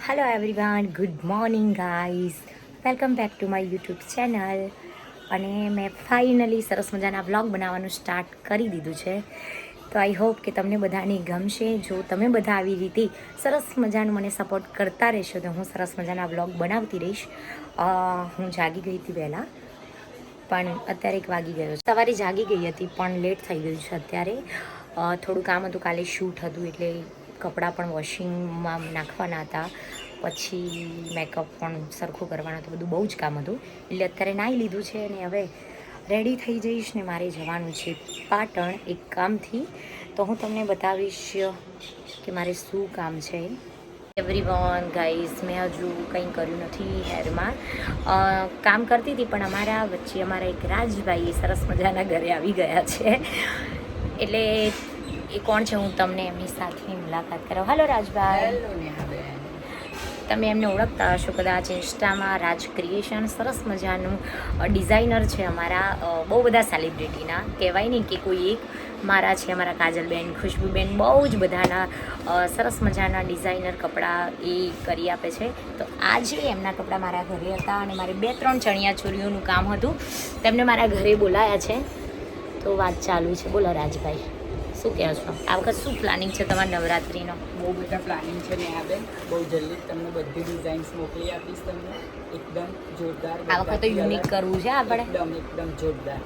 Hello everyone, good morning guys, welcome back to my YouTube channel. અને મેં finally સરસ મજાના વ્લોગ બનાવવાનું સ્ટાર્ટ કરી દીધું છે. તો આઈ હોપ કે તમને બધાને ગમશે. જો તમે બધા આવી રીતે સરસ મજાનું મને સપોર્ટ કરતા રહેશો તો હું સરસ મજાના વ્લોગ બનાવતી રહીશ. હું જાગી ગઈ હતી વહેલા, પણ અત્યારે 1 વાગી ગયો. સવારે જાગી ગઈ હતી પણ લેટ થઈ ગયું છે અત્યારે. થોડું કામ હતું, કાલે શૂટ હતું એટલે કપડાં પણ વોશિંગમાં નાખવાના હતા, પછી મેકઅપ પણ સરખું કરવાનું હતું, બધું બહુ જ કામ હતું. એટલે અત્યારે નાહી લીધું છે અને હવે રેડી થઈ જઈશ ને મારે જવાનું છે પાટણ એક કામથી. તો હું તમને બતાવીશ કે મારે શું કામ છે. એવરીવન ગાઈઝ, મેં હજુ કંઈ કર્યું નથી હેરમાં. કામ કરતી હતી પણ અમારા વચ્ચે અમારા એક રાજભાઈ સરસ મજાના ઘરે આવી ગયા છે. એટલે એ કોણ છે હું તમને એમની સાથે મુલાકાત કરાવું. હાલો રાજભાઈ. તમે એમને ઓળખતા હશો કદાચ, ઇન્સ્ટામાં રાજ ક્રિએશન, સરસ મજાનું ડિઝાઇનર છે અમારા. બહુ બધા સેલિબ્રિટીના કહેવાય નહીં કે કોઈ એક મારા છે, અમારા કાજલબેન, ખુશ્બુબેન, બહુ જ બધાના સરસ મજાના ડિઝાઇનર કપડાં એ કરી આપે છે. તો આજે એમના કપડાં મારા ઘરે હતા અને મારે 2-3 ચણિયા ચોરીઓનું કામ હતું, તેમને મારા ઘરે બોલાયા છે. તો વાત ચાલુ છે. બોલો રાજભાઈ, શું કહો છો? આ વખત શું પ્લાનિંગ છે તમારા નવરાત્રિનો? બહુ બધા પ્લાનિંગ છે નેહાબેન. બહુ જલ્દી તમને બધી ડિઝાઇન્સ મોકલી આપીશ તમને, એકદમ જોરદાર. આ વખત તો યુનિક કરવું છે આપણે, એકદમ જોરદાર.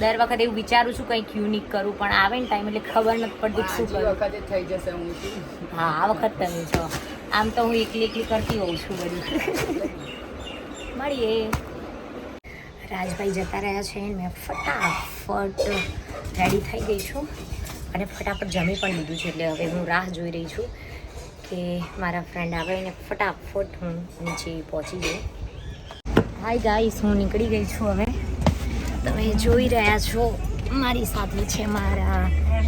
દર વખતે એવું વિચારું છું કંઈક યુનિક કરું, પણ આવે ને ટાઈમ એટલે ખબર નથી પડતી શું કરું. વખતે થઈ જશે. હું છું. હા, આ વખત તમે છો. આમ તો હું એકલી કરતી હોઉં છું બધું. મળીએ. રાજભાઈ જતા રહ્યા છે, મેં ફટાફટ રેડી થઈ ગઈ છું અને ફટાફટ જમી પણ લીધું છે. એટલે હવે હું રાહ જોઈ રહી છું કે મારા ફ્રેન્ડ આવે ને ફટાફટ હું નીચે પહોંચી જાઉં. હાય ગાઈસ, હું નીકળી ગઈ છું હવે. તમે જોઈ રહ્યા છો મારી સાથે છે મારા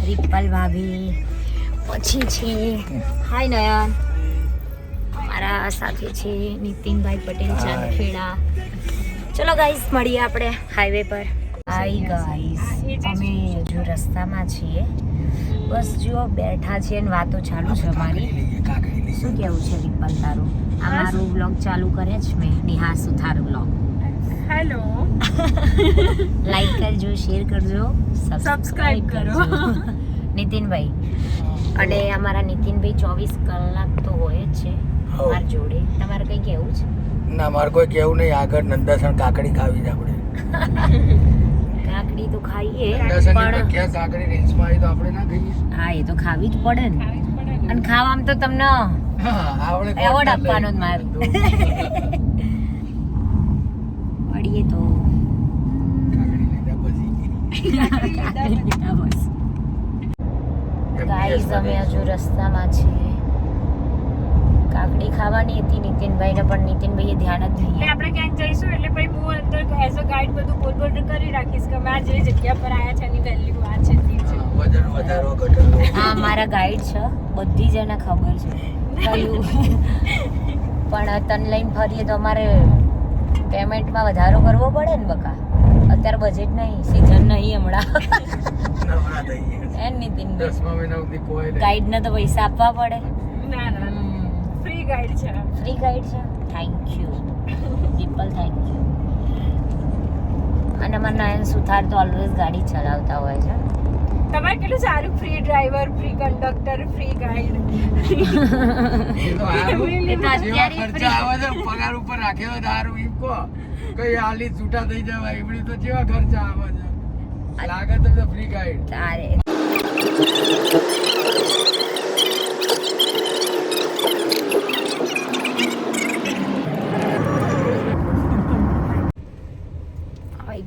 રિપલ ભાભી, પછી છે હાય નયન, મારા સાથે છે નીતિનભાઈ પટેલ ચાંદખેડા. ચલો ગાઈસ, મળીએ આપણે હાઈવે પર. હાય ગાઈસ, અમે હજુ રસ્તામાં છીએ. બસ જુઓ બેઠા છીએ ને વાતો ચાલુ છે અમારી. શું કેવું છે રિપલ તારું? આ મારું વ્લોગ ચાલુ કરે છે મેં, નેહા સુથાર વ્લોગ. હેલો. લાઈક કરજો, શેર કરજો, સબસ્ક્રાઇબ કરજો. નીતિનભાઈ, અને અમારા નીતિનભાઈ 24 કલાક તો હોય જ છે મારી જોડે. તમારે કંઈ કહેવું છે? ના, મારે કોઈ કેવું નહીં. આગળ નંદાસણ કાકડી ખાવી છે આપણે. કાકડી તો ખાઈએ નંદાસણ પણ ક્યાં કાકડી રીલ્સમાં આવી તો આપણે ના ખાઈએ. હા, એ તો ખાવી જ પડે ને. અને ખાવામાં તો તમને આપણે એવોર્ડ આપવાનો જ મારે. મળીએ તો. કાકડી લીધા પછી ગાઈઝ, અમે હજુ રસ્તામાં છીએ. કાકડી ખાવાની હતી નીતિનભાઈને, પણ નીતિનભાઈએ ધ્યાન જ નહીં. આપણે ક્યાંક જઈશું એટલે પછી હું અંદર એઝ અ ગાઈડ બધું બોલ કરી રાખીશ કે અમે આ જે જગ્યા પર આવ્યા છે એની વેલ્યુ આ છે તે છે. વજન વધારો ઘટાડો. હા, મારા ગાઈડ છે, બધી જ એને ખબર છે કયું. પણ તન લઈને ફરીએ તો અમારે પેમેન્ટમાં વધારો કરવો પડે ને બકા. અત્યારે બજેટ નહીં, સિઝન નહીં હમણાં. નવરા થઈ ગયા. એ નીતિન 10મા મહિના સુધી કોઈ નહીં. ગાઈડને તો પૈસા આપવા પડે. ના ફ્રી ગાઈડ છે. ફ્રી ગાઈડ છે. Thank you people, thank you. અને અમારા નયન સુથાર તો ઓલવેઝ ગાડી ચલાવતા હોય છે. તમારે કેટલું સારું, free driver, free conductor, free guide. એ તો હારું. એ તો જેવા અત્યારે ખર્ચા આવે છે પગાર ઉપર રાખ્યો હોય હારું. ઈ કહો કઈ હાલી છૂટા થઈ જવાય. એમની તો જેવા ખર્ચા આવે છે. લાગે તો ફ્રી ગાઈડ. તારે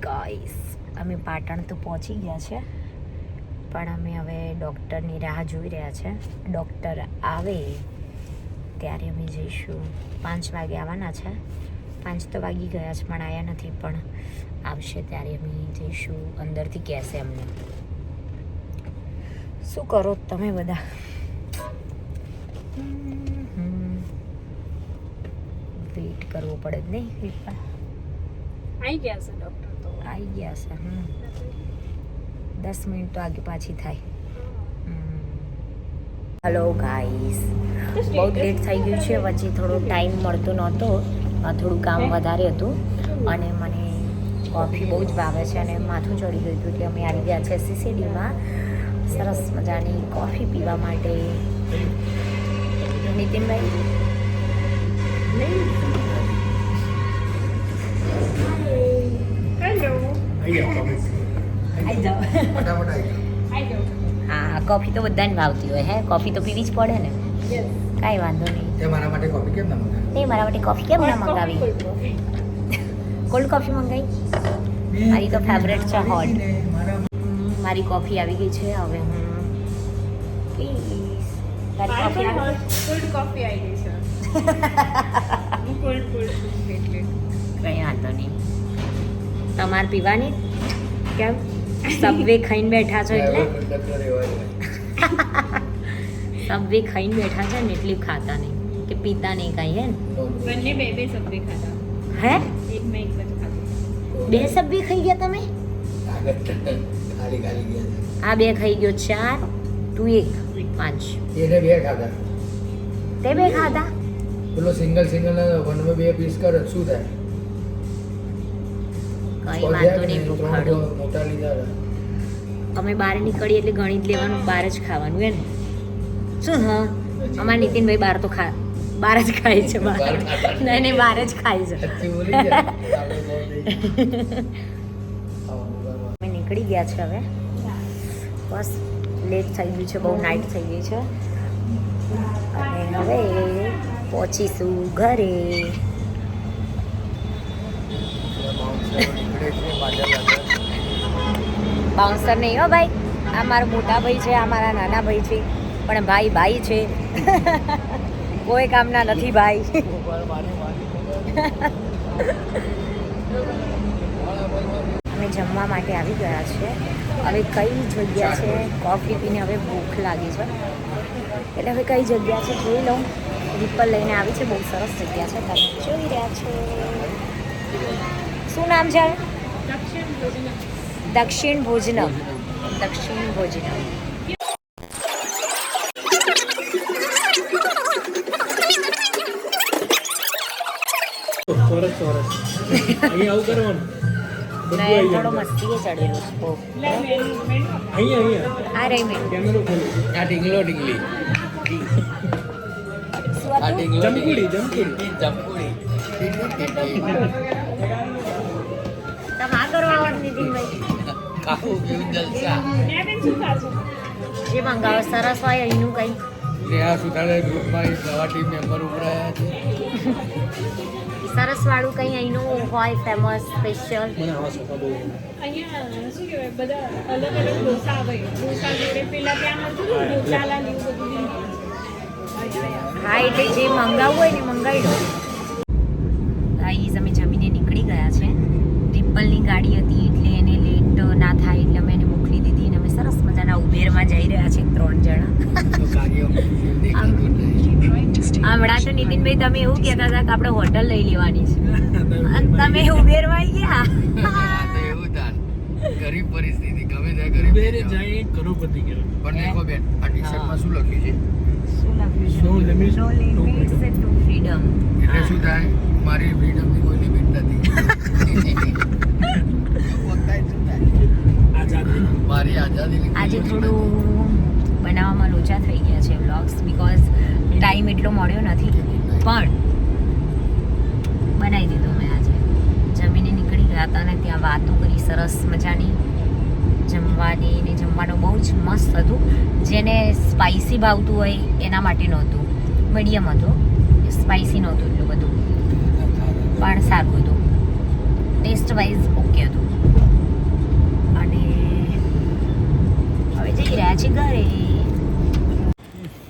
ગાઈસ, અમે પાટણ તો પહોંચી ગયા છે, પણ અમે હવે ડૉક્ટરની રાહ જોઈ રહ્યા છે. ડૉક્ટર આવે ત્યારે અમે જઈશું. 5 વાગે આવવાના છે. 5 તો વાગી ગયા છે પણ આવ્યા નથી, પણ આવશે ત્યારે અમે જઈશું. અંદરથી કહેશે અમને. શું કરો તમે બધા? વેઇટ કરવો પડે જ નહીં. આવી ગયા છે ડોક્ટર તો. આવી ગયા છે. 10 મિનિટ તો આગે પાછી થાય. હલો ગાઈસ, બહુ લેટ થઈ ગયું છે. વચ્ચે થોડો ટાઈમ મળતો નહોતો, થોડું કામ વધારે હતું અને મને કોફી બહુ જ ભાવે છે અને માથું ચડી ગયું હતું એટલે અમે આવી ગયા છે સીસીડીમાં સરસ મજાની કોફી પીવા માટે. નીતિનભાઈ હેલો આવી જાઓ. હા, કોફી તો બધાને ભાવતી હોય. હે, કોફી તો પીવી જ પડે ને. કાંઈ વાંધો નહીં. તે મારા માટે કોફી કેમ ના મંગાવી? તે મારા માટે કોફી કેમ ના મંગાવી? કોલ્ડ કોફી મંગાવી. મારી તો ફેવરેટ છે હોટ. મારી કોફી આવી ગઈ છે. હવે હું પીશ. તારી કોફી આવી ગઈ? કોલ્ડ કોફી આવી ગઈ છે. હું કોલ્ડ એટલે કંઈ વાંધો નહીં. તમારે પીવાની કેમ? સબવે ખાઈને બેઠા છો એટલે સબવે ખાઈને બેઠા છે ને એટલે ખાતા નહીં કે પીતા નહીં કાંઈ. હે ને બંને બે સબ્જી ખાધા. હે એક મેં એક જ ખાધું. 2 સબ્જી ખાઈ ગયા તમે? ખાલી ખાલી ગયા આ 2 ખાઈ ગયો 4, તું 1, 5. છે એને 2 ખાધા. તે 2 ખાધા? પેલો સિંગલ વનમાં 2 પીસ કરે શું થાય? કઈ વાંધો નહીં. ભૂખાડું મોટા લીધા અમે બહાર નીકળીએ એટલે ગણી જ લેવાનું, બહાર જ ખાવાનું. હે ને શું? હા, અમારા નીતિનભાઈ બહાર તો બહાર જ ખાય છે. બહાર નહીં બહાર જ ખાય છે. સચ્ચી બોલી જાય. અમે નીકળી ગયા છે હવે. બસ લેટ થઈ ગયું છે, બહુ નાઇટ થઈ ગઈ છે અને હવે પહોંચીશું ઘરે. બાઉન્સર નહીં હો ભાઈ, આ મારા મોટા ભાઈ છે, આ મારા નાના ભાઈ છે, પણ ભાઈ છે. કોઈ કામના નથી ભાઈ. અમે જમવા માટે આવી ગયા છે. હવે કઈ જગ્યા છે? કોફી પીને હવે ભૂખ લાગી છે એટલે હવે કઈ જગ્યા છે જોઈ લઉં. રિપલ લઈને આવી છે, બહુ સરસ જગ્યા છે, તમે જોઈ રહ્યા છો. શું નામ છે? દક્ષિણ ભોજનમ. દક્ષિણ ભોજનમ. અહીંયા આવું કરવાનું નહીં, થોડો મસ્તીએ ચડેલો છે બહુ. અહીંયા આ રહી મેં કેમેરો ખોલો આ ઢીંગલો ઢીંગલી શું આ હતું? ઢીંગલો જમકુડી. જમકુડી તમે આ કરવા આવવાનું નીતિનભાઈ? ખાવું પીવું જલસા. જે મંગાવો સરસ હોય અહીંનું કંઈ. નેહા સુધારે ગ્રુપમાં નવા ટીમ મેમ્બર ઉભરાયા છે. સરસ વાળું કંઈ અહીંનું હોય ફેમસ સ્પેશિયલ. મને આવા સોફા બહુ અહીંયા શું કહેવાય બધા અલગ અલગ ઢોસા આવે. ઢોસા જોડે પેલા ત્યાં હતું ને ઢોસાલા ને એવું બધું બી. હા, એટલે જે મંગાવવું હોય ને મંગાવી લો. ગાઈઝ, અમે જમીને નીકળી ગયા છે. રિપલની ગાડી હતી એટલે એને લેટ ના થાય એટલે અમે એને મોકલી દીધી અને અમે સરસ મજાના ઉબેરમાં જઈ રહ્યા છે 3 જણા. તો કાર્ય દેખાતું નહીં. હમણાં તો નીતિનભાઈ તમે એવું કહેતા હતા કે આપણે હોટલ લઈ લેવાની છે અને તમે ઉબેરમાં આવી ગયા. આ તો એવું થાય. ગરીબ પરિસ્થિતિ ગમે ત્યાં ગરીબ બેરે જાય કરોડપતિ કહેવાય. પણ દેખો બેન, આ ટી શર્ટમાં શું લખ્યું છે? શું લખ્યું છે? No limits, No to limits freedom. to freedom. એટલે શું થાય? મારી ફ્રીડમની કોઈ લિમિટ નથી. આઝાદી. મારી આઝાદી આજે થોડું બનાવવામાં લોચા થઈ ગયા છે વ્લોગ્સ, બીકોઝ ટાઈમ એટલો મળ્યો નથી, પણ બનાવી દીધું મેં આજે. જમીને નીકળી ગયા હતા અને ત્યાં વાતો કરી સરસ મજાની જમવાની, ને જમવાનું બહુ જ મસ્ત હતું. જેને સ્પાઇસી ભાવતું હોય એના માટે નહોતું, મીડિયમ હતું, સ્પાઇસી નહોતું એટલું બધું, પણ સારું હતું, ટેસ્ટ વાઇઝ ઓકે હતું. અને હવે જઈ રહ્યા છીએ ઘરે.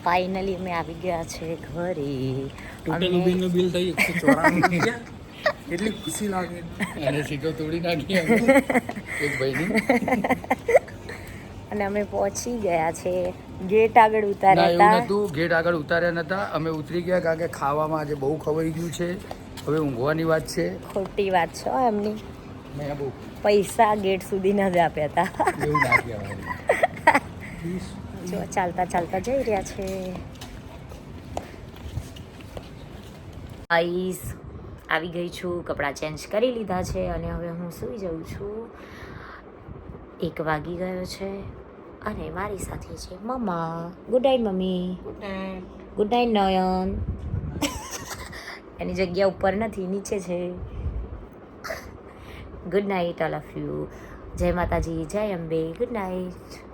ફાઇનલી અમે આવી ગયા છે ઘરે. ટોટલ ઉબેરનું બિલ થઈ 194 રૂપિયા. કેટલી ખુશી લાગે. અને સીટો તોડી નાખી અમે એક ભાઈની. અને અમે પહોંચી ગયા છે. ગેટ આગળ ના, ઉતાર્યા એવું હતા. નતું. ગેટ આગળ ઉતાર્યા નતા. અમે ઉતરી ગયા કારણ કે ખાવામાં આજે બહુ ખવાઈ ગયું છે. હવે ઊંઘવાની વાત છે. ખોટી વાત છે હો એમની. મેં બહુ પૈસા ગેટ સુધી ન જ આપ્યા હતા. એવું ના કહેવાય. જો ચાલતા ચાલતા જઈ રહ્યા છે. આઈસ આવી ગઈ છું, કપડાં ચેન્જ કરી લીધા છે અને હવે હું સૂઈ જાઉં છું. 1 વાગી ગયો છે અને મારી સાથે છે mumma. Good night mummy. Good night Nayan. એની જગ્યા ઉપર નથી, નીચે છે. Good night all of you. જય માતાજી, જય અંબે. Good night.